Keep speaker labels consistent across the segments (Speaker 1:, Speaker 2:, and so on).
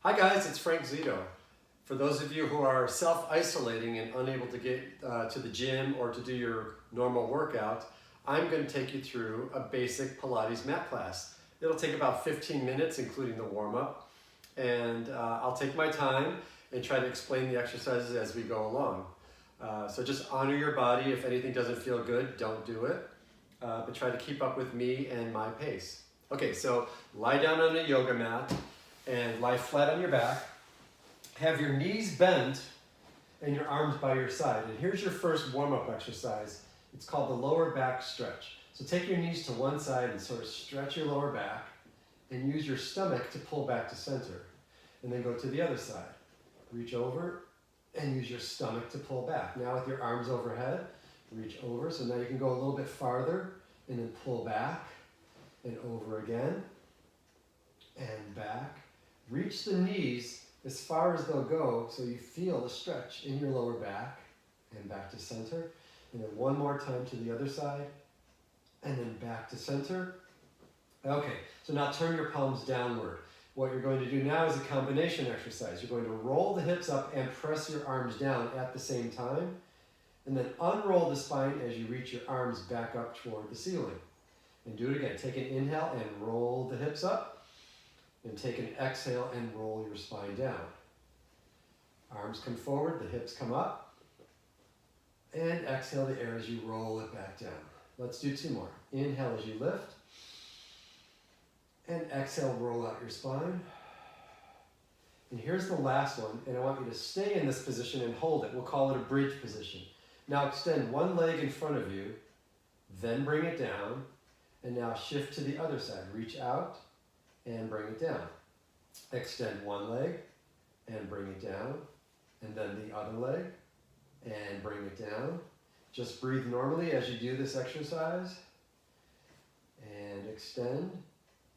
Speaker 1: Hi guys, it's Frank Zito. For those of you who are self-isolating and unable to get to the gym or to do your normal workout, I'm going to take you through a basic Pilates mat class. It'll take about 15 minutes, including the warm-up, and I'll take my time and try to explain the exercises as we go along. So just honor your body. If anything doesn't feel good, don't do it, but try to keep up with me and my pace. Okay, so lie down on a yoga mat and lie flat on your back. Have your knees bent and your arms by your side. And here's your first warm-up exercise. It's called the lower back stretch. So take your knees to one side and sort of stretch your lower back and use your stomach to pull back to center. And then go to the other side. Reach over and use your stomach to pull back. Now with your arms overhead, reach over. So now you can go a little bit farther and then pull back and over again and back. Reach the knees as far as they'll go so you feel the stretch in your lower back and back to center. And then one more time to the other side and then back to center. Okay, so now turn your palms downward. What you're going to do now is a combination exercise. You're going to roll the hips up and press your arms down at the same time. And then unroll the spine as you reach your arms back up toward the ceiling. And do it again. Take an inhale and roll the hips up. And take an exhale and roll your spine down. Arms come forward, the hips come up. And exhale the air as you roll it back down. Let's do two more. Inhale as you lift. And exhale, roll out your spine. And here's the last one, and I want you to stay in this position and hold it. We'll call it a bridge position. Now extend one leg in front of you, then bring it down, and now shift to the other side. Reach out and bring it down. Extend one leg and bring it down, and then the other leg and bring it down. Just breathe normally as you do this exercise. And extend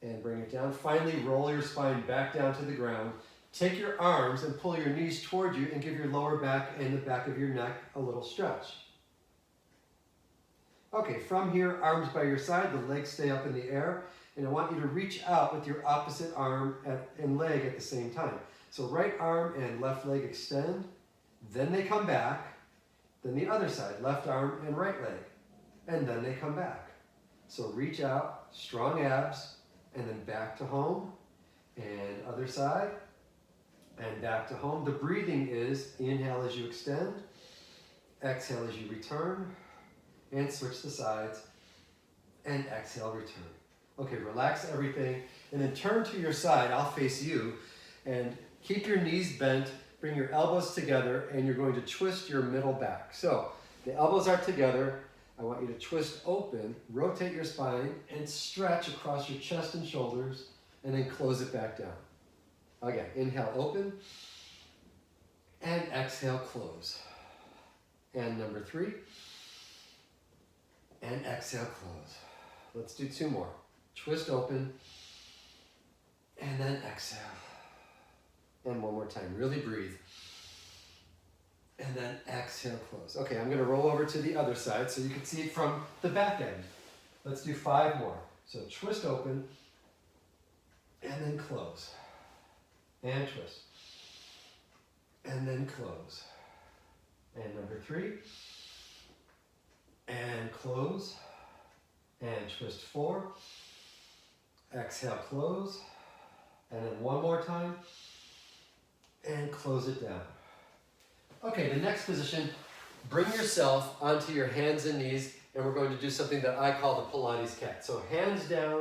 Speaker 1: and bring it down. Finally, roll your spine back down to the ground. Take your arms and pull your knees toward you and give your lower back and the back of your neck a little stretch. Okay, from here, arms by your side, the legs stay up in the air. And I want you to reach out with your opposite arm and leg at the same time. So right arm and left leg extend, then they come back, then the other side, left arm and right leg, and then they come back. So reach out, strong abs, and then back to home, and other side, and back to home. The breathing is inhale as you extend, exhale as you return, and switch the sides, and exhale, return. Okay, relax everything, and then turn to your side. I'll face you, and keep your knees bent, bring your elbows together, and you're going to twist your middle back. So the elbows are together. I want you to twist open, rotate your spine, and stretch across your chest and shoulders, and then close it back down. Again, inhale, open, and exhale, close. And number 3, and exhale, close. Let's do 2 more. Twist open, and then exhale. And one more time, really breathe. And then exhale, close. Okay, I'm gonna roll over to the other side so you can see it from the back end. Let's do 5 more. So twist open, and then close. And twist. And then close. And number 3. And close. And twist 4. Exhale, close, and then one more time, and close it down. Okay, the next position, bring yourself onto your hands and knees, and we're going to do something that I call the Pilates cat. So hands down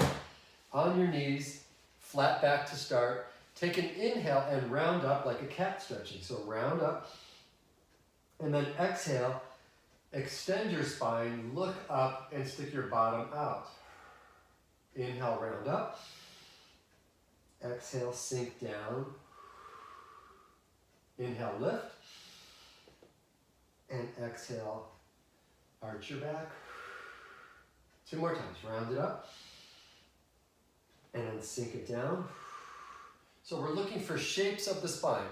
Speaker 1: on your knees, flat back to start. Take an inhale and round up like a cat stretching. So round up, and then exhale, extend your spine, look up, and stick your bottom out. Inhale, round up. Exhale, sink down. Inhale, lift. And exhale, arch your back. 2 more times, round it up. And then sink it down. So we're looking for shapes of the spine.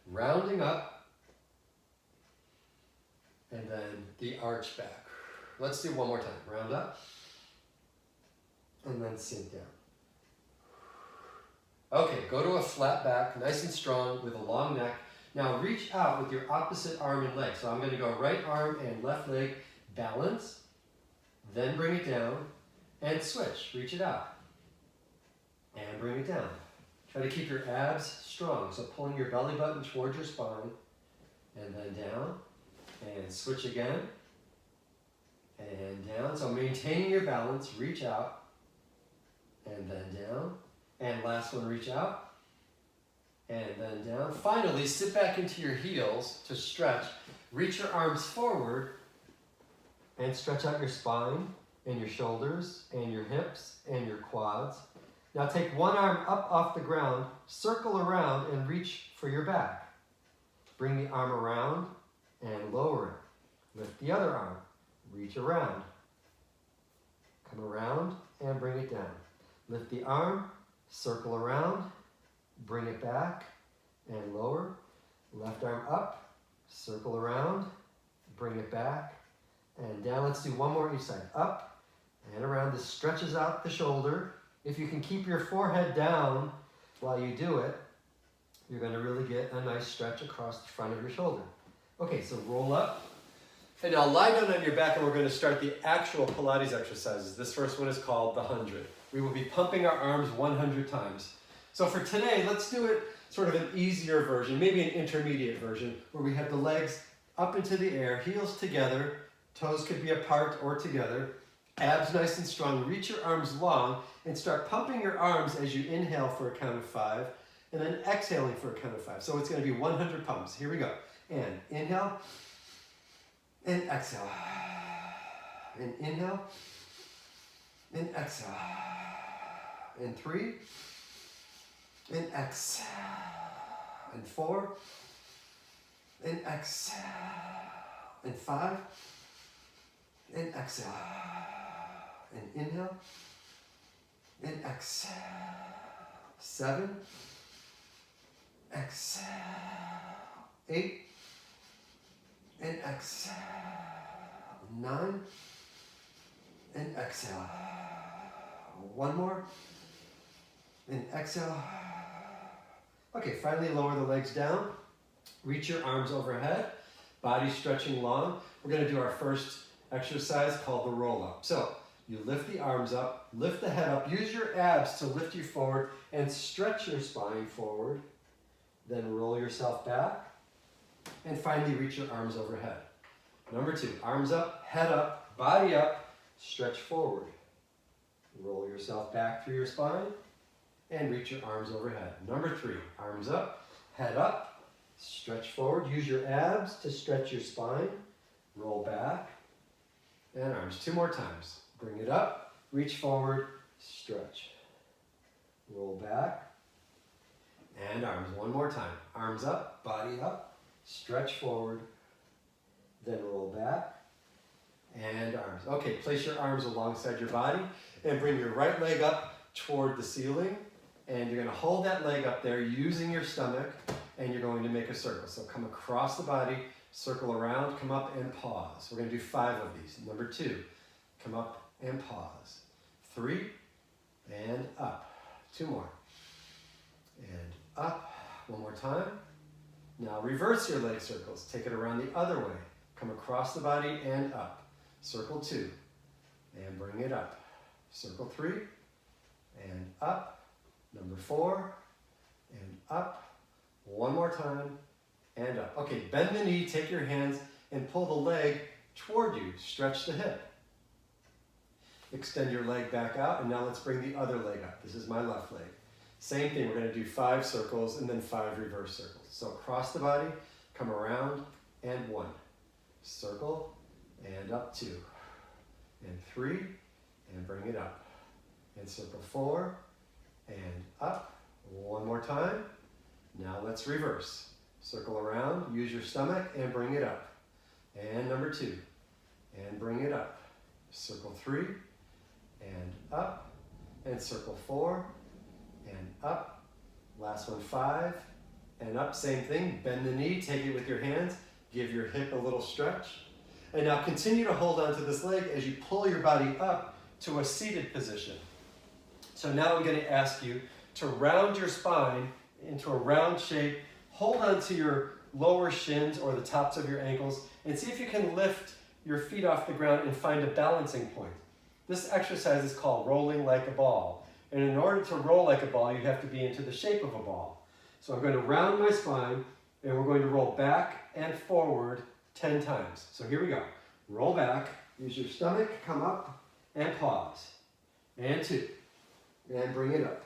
Speaker 1: Rounding up. And then the arch back. Let's do one more time. Round up. And then sink down. Okay, go to a flat back, nice and strong with a long neck. Now reach out with your opposite arm and leg. So I'm going to go right arm and left leg, balance, then bring it down, and switch. Reach it out, and bring it down. Try to keep your abs strong, so pulling your belly button towards your spine, and then down, and switch again, and down. So maintaining your balance, reach out, and then down. And last one, reach out, and then down. Finally, sit back into your heels to stretch. Reach your arms forward, and stretch out your spine, and your shoulders, and your hips, and your quads. Now take one arm up off the ground, circle around, and reach for your back. Bring the arm around, and lower it. Lift the other arm, reach around. Come around, and bring it down. Lift the arm, circle around, bring it back, and lower. Left arm up, circle around, bring it back, and down. Let's do one more each side. Up and around. This stretches out the shoulder. If you can keep your forehead down while you do it, you're going to really get a nice stretch across the front of your shoulder. Okay, so roll up. And now lie down on your back, and we're going to start the actual Pilates exercises. This first one is called the 100. We will be pumping our arms 100 times. So for today, let's do it sort of an easier version, maybe an intermediate version, where we have the legs up into the air, heels together, toes could be apart or together, abs nice and strong. Reach your arms long and start pumping your arms as you inhale for a count of 5, and then exhaling for a count of 5. So it's going to be 100 pumps. Here we go. And inhale, and exhale, and inhale, and exhale, and 3, and exhale, and 4, and exhale, and 5, and exhale, and inhale, and exhale, 7, exhale, 8, and exhale, 9, and exhale, one more, and exhale. Okay, finally lower the legs down, reach your arms overhead, body stretching long. We're going to do our first exercise called the roll up. So you lift the arms up, lift the head up, use your abs to lift you forward and stretch your spine forward, then roll yourself back, and finally reach your arms overhead. Number 2, arms up, head up, body up, stretch forward. Roll yourself back through your spine and reach your arms overhead. Number 3, arms up, head up, stretch forward. Use your abs to stretch your spine, roll back, and arms. 2 more times. Bring it up, reach forward, stretch. Roll back, and arms. 1 more time. Arms up, body up, stretch forward, then roll back, and arms. Okay, place your arms alongside your body and bring your right leg up toward the ceiling, and you're going to hold that leg up there using your stomach, and you're going to make a circle. So come across the body, circle around, come up and pause. We're going to do 5 of these. Number 2, come up and pause. 3, and up. 2 more. And up. 1 more time. Now reverse your leg circles. Take it around the other way. Come across the body and up. Circle 2, and bring it up. Circle 3, and up. Number 4, and up. 1 more time, and up. Okay, bend the knee, take your hands, and pull the leg toward you. Stretch the hip. Extend your leg back out, and now let's bring the other leg up. This is my left leg. Same thing, we're going to do 5 circles and then 5 reverse circles. So across the body, come around, and 1. Circle, and up 2. And 3, and bring it up. And circle 4, and up. 1 more time. Now let's reverse. Circle around, use your stomach, and bring it up. And number 2, and bring it up. Circle 3, and up, and circle 4, and up. Last one, 5, and up. Same thing, bend the knee, take it with your hands, give your hip a little stretch. And now continue to hold on to this leg as you pull your body up to a seated position. So now I'm going to ask you to round your spine into a round shape. Hold onto your lower shins or the tops of your ankles and see if you can lift your feet off the ground and find a balancing point. This exercise is called rolling like a ball. And in order to roll like a ball, you have to be into the shape of a ball. So I'm going to round my spine and we're going to roll back and forward 10 times. So here we go. Roll back, use your stomach, come up and pause. And 2. And bring it up.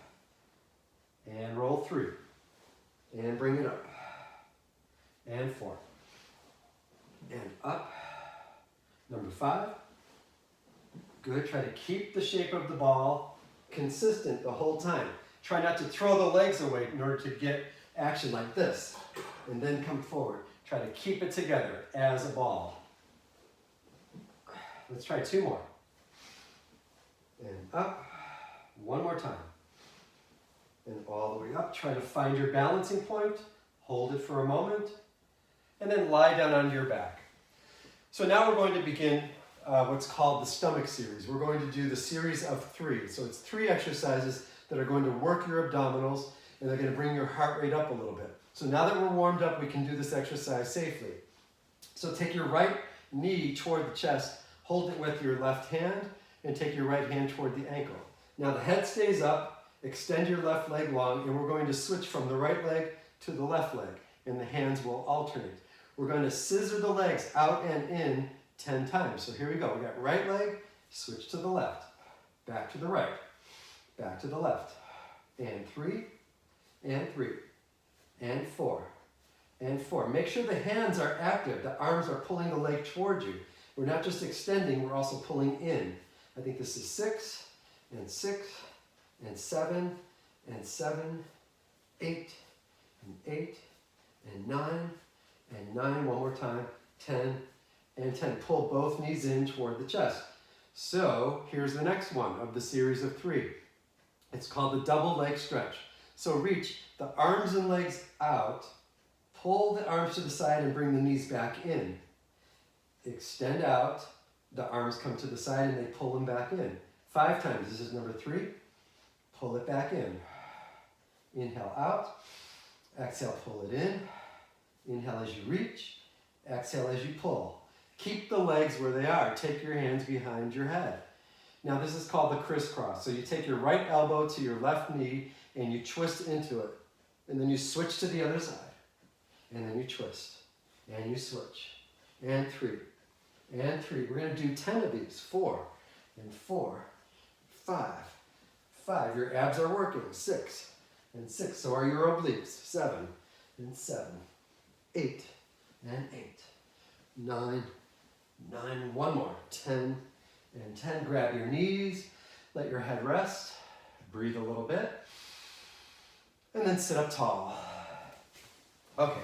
Speaker 1: And roll 3. And bring it up. And 4. And up. Number 5. Good. Try to keep the shape of the ball consistent the whole time. Try not to throw the legs away in order to get action like this. And then come forward. Try to keep it together as a ball. Let's try 2 more. And up. 1 more time. And all the way up. Try to find your balancing point. Hold it for a moment. And then lie down on your back. So now we're going to begin what's called the stomach series. We're going to do the series of 3. So it's 3 exercises that are going to work your abdominals and they're going to bring your heart rate up a little bit. So now that we're warmed up, we can do this exercise safely. So take your right knee toward the chest, hold it with your left hand, and take your right hand toward the ankle. Now the head stays up, extend your left leg long, and we're going to switch from the right leg to the left leg, and the hands will alternate. We're going to scissor the legs out and in 10 times. So here we go. We got right leg, switch to the left, back to the right, back to the left, and 3, and 3, and 4, and 4. Make sure the hands are active. The arms are pulling the leg toward you. We're not just extending, we're also pulling in. I think this is 6, and 6, and 7, and 7, 8, and 8, and 9, and 9. One more time. 10, and 10. Pull both knees in toward the chest. So here's the next one of the series of 3. It's called the double leg stretch. So reach the arms and legs out, pull the arms to the side and bring the knees back in. Extend out, the arms come to the side and they pull them back in. 5 times, this is number 3. Pull it back in. Inhale out, exhale, pull it in. Inhale as you reach, exhale as you pull. Keep the legs where they are. Take your hands behind your head. Now this is called the crisscross. So you take your right elbow to your left knee and you twist into it. And then you switch to the other side. And then you twist. And you switch. And 3. And 3. We're going to do 10 of these. 4. And 4. 5. 5. Your abs are working. 6. And 6. So are your obliques. 7. And 7. 8. And 8. 9. 9. One more. 10. And 10. Grab your knees. Let your head rest. Breathe a little bit. And then sit up tall. Okay,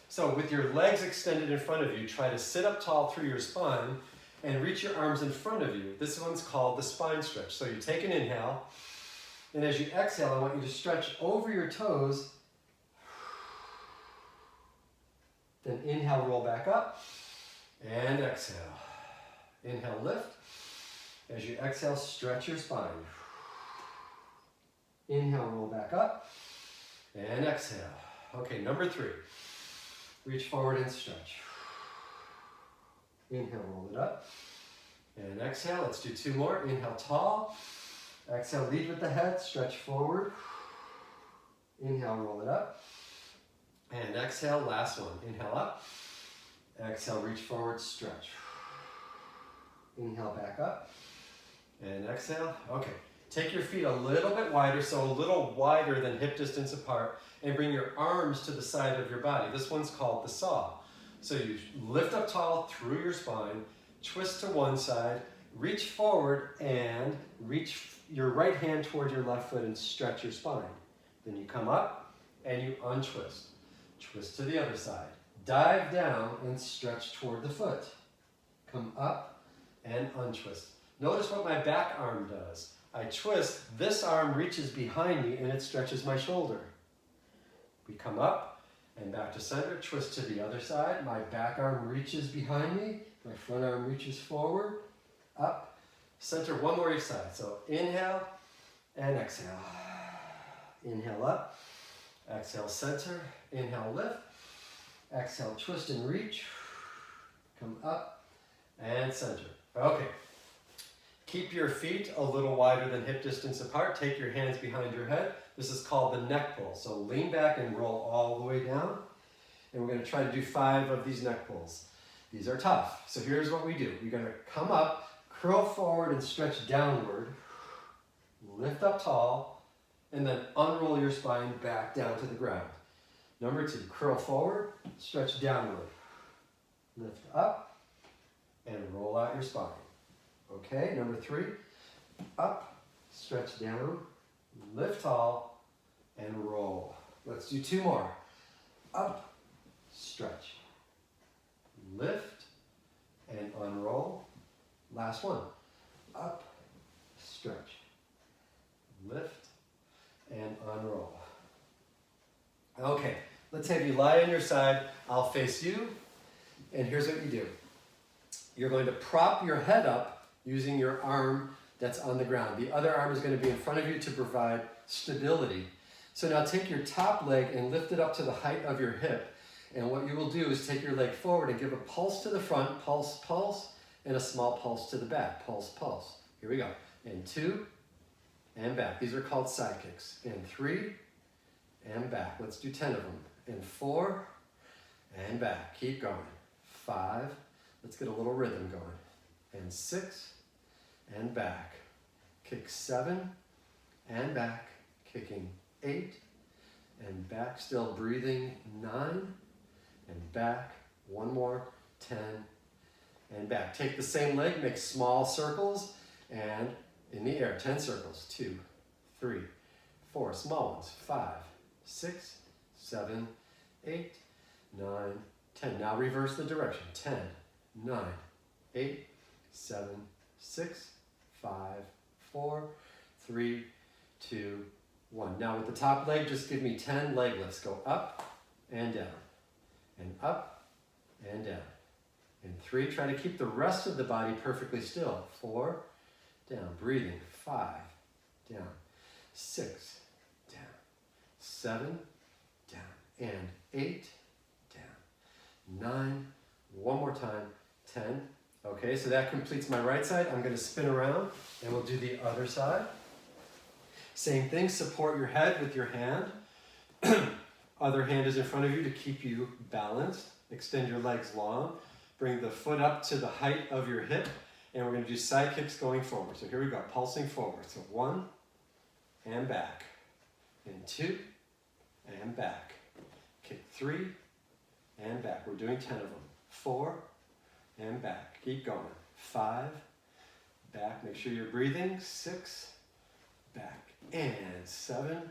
Speaker 1: so with your legs extended in front of you, try to sit up tall through your spine and reach your arms in front of you. This one's called the spine stretch. So you take an inhale, and as you exhale, I want you to stretch over your toes. Then inhale, roll back up, and exhale. Inhale, lift. As you exhale, stretch your spine. Inhale, roll back up. And exhale. Okay, number 3. Reach forward and stretch. Inhale, roll it up. And exhale, let's do 2 more. Inhale, tall. Exhale, lead with the head, stretch forward. Inhale, roll it up. And exhale, last one. Inhale up. Exhale, reach forward, stretch. Inhale, back up. And exhale. Okay. Take your feet a little bit wider, so a little wider than hip distance apart, and bring your arms to the side of your body. This one's called the saw. So you lift up tall through your spine, twist to one side, reach forward, and reach your right hand toward your left foot and stretch your spine. Then you come up and you untwist. Twist to the other side. Dive down and stretch toward the foot. Come up and untwist. Notice what my back arm does. I twist, this arm reaches behind me and it stretches my shoulder. We come up and back to center, twist to the other side. My back arm reaches behind me, my front arm reaches forward, up, center, one more each side. So inhale and exhale. Inhale up. Exhale, center. Inhale, lift. Exhale, twist and reach. Come up and center. Okay. Keep your feet a little wider than hip distance apart. Take your hands behind your head. This is called the neck pull. So lean back and roll all the way down. And we're going to try to do 5 of these neck pulls. These are tough. So here's what we do. You're going to come up, curl forward and stretch downward. Lift up tall, and then unroll your spine back down to the ground. Number 2, curl forward, stretch downward. Lift up, and roll out your spine. Okay, number 3, up, stretch down, lift tall, and roll. Let's do 2 more. Up, stretch, lift, and unroll. Last one. Up, stretch, lift, and unroll. Okay, let's have you lie on your side. I'll face you, and here's what you do. You're going to prop your head up using your arm that's on the ground. The other arm is going to be in front of you to provide stability. So now take your top leg and lift it up to the height of your hip. And what you will do is take your leg forward and give a pulse to the front, pulse, pulse, and a small pulse to the back, pulse, pulse. Here we go. And 2, and back. These are called side kicks. And 3, and back. Let's do 10 of them. And 4, and back. Keep going. 5, let's get a little rhythm going. And 6, and back. Kick 7, and back. Kicking 8, and back. Still breathing. 9, and back. 1 more. 10, and back. Take the same leg, make small circles, and in the air. 10 circles. 2, 3, 4. Small ones. 5, 6, 7, 8, 9, 10. Now reverse the direction. 10, 9, 8, 7, 6, 5, 4, 3, 2, 1. Now with the top leg, just give me 10 leg lifts. Go up and down, and up and down. And 3, try to keep the rest of the body perfectly still. 4, down, breathing. 5, down. 6, down. 7, down. And 8, down. 9, one more time. 10. Okay, so that completes my right side. I'm going to spin around and we'll do the other side. Same thing, support your head with your hand. Other hand is in front of you to keep you balanced. Extend your legs long. Bring the foot up to the height of your hip. And we're going to do side kicks going forward. So here we go, pulsing forward. So 1, and back. And 2, and back. Kick 3, and back. We're doing 10 of them. 4, and back. Keep going. 5, back. Make sure you're breathing. 6, back. And 7,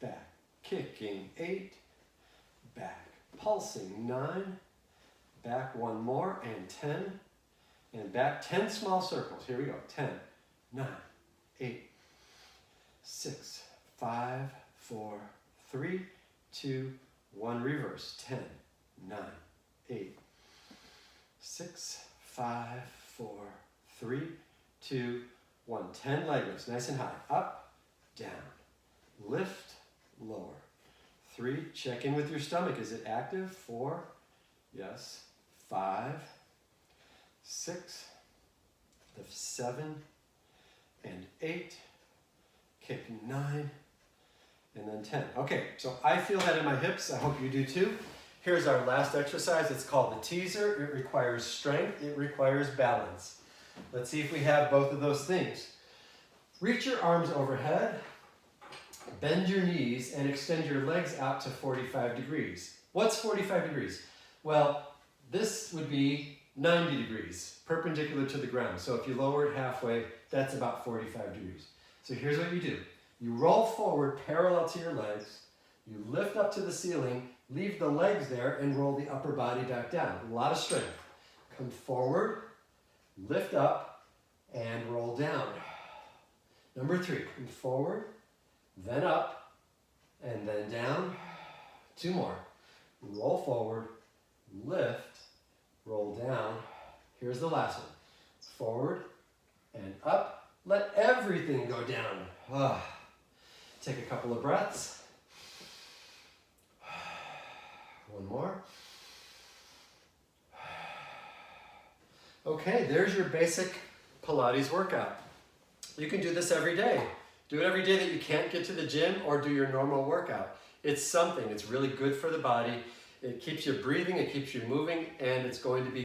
Speaker 1: back. Kicking 8, back. Pulsing 9, back. 1 more. And 10, and back. 10 small circles. Here we go. 10, 9, 8, 6, 5, 4, 3, 2, 1. Reverse. 10, 9, 8, 6, 5, 4, 3, 2, 1. 10 leg lifts, nice and high. Up, down, lift, lower. 3, check in with your stomach. Is it active? 4, yes. 5, 6, 7, and 8. Kick 9, and then 10. Okay, so I feel that in my hips. I hope you do too. Here's our last exercise. It's called the teaser. It requires strength. It requires balance. Let's see if we have both of those things. Reach your arms overhead, bend your knees, and extend your legs out to 45 degrees. What's 45 degrees? Well, this would be 90 degrees, perpendicular to the ground. So if you lower it halfway, that's about 45 degrees. So here's what you do. You roll forward parallel to your legs. You lift up to the ceiling, leave the legs there, and roll the upper body back down. A lot of strength. Come forward, lift up, and roll down. Number 3, come forward, then up, and then down. 2 more. Roll forward, lift, roll down. Here's the last one. Forward and up. Let everything go down. Take a couple of breaths. One more. Okay, there's your basic Pilates workout. You can do this every day. Do it every day that you can't get to the gym or do your normal workout. It's something, it's really good for the body. It keeps you breathing, it keeps you moving, and it's going to be